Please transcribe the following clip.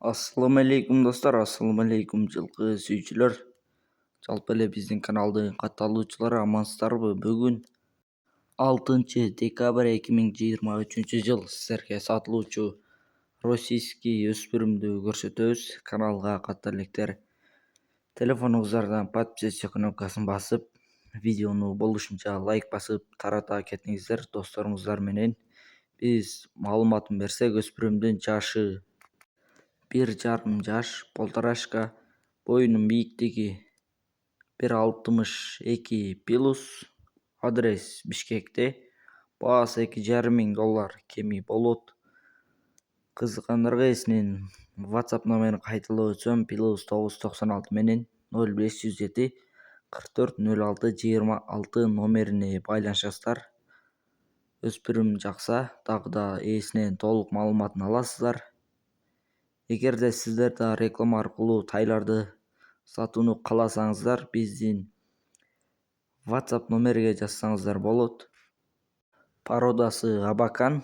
Assalamu alaikum dostlar, assalamu alaikum жылкы сүйүүчүлөр. Жалпы эле биздин каналдын катталуучулары амансыздарбы? Бүгүн 6 декабрь 2023 жыл сиздерге сатылуучу российский өспүрүмдү көрсөтөбүз. Каналга каттар электер телефонуңуздардан подписаться кнопкасын басып, видеону болушунча лайк басып тарата кетиңиздер досторуңуздар менен. Биз маалыматын берсек, өспүрүмдүн жашы 1,5 жаш, полторашка, боюнун бийиктиги 1,62+, адрес Бишкекте, баасы $2,500 кеми болот. Кызыккандарга эсинен WhatsApp номерин кайталап өтсөм, +996 менен 0507 44 06 26 номерине байланышасыздар. Өспүрүм жакса, дагы да ээсинен толук маалыматын аласыздар. Эгерде сиздер да реклама аркылуу тайларды сатууну кааласаңыздар, биздин WhatsApp номерге жазсаңыздар болот. Породасы абакан,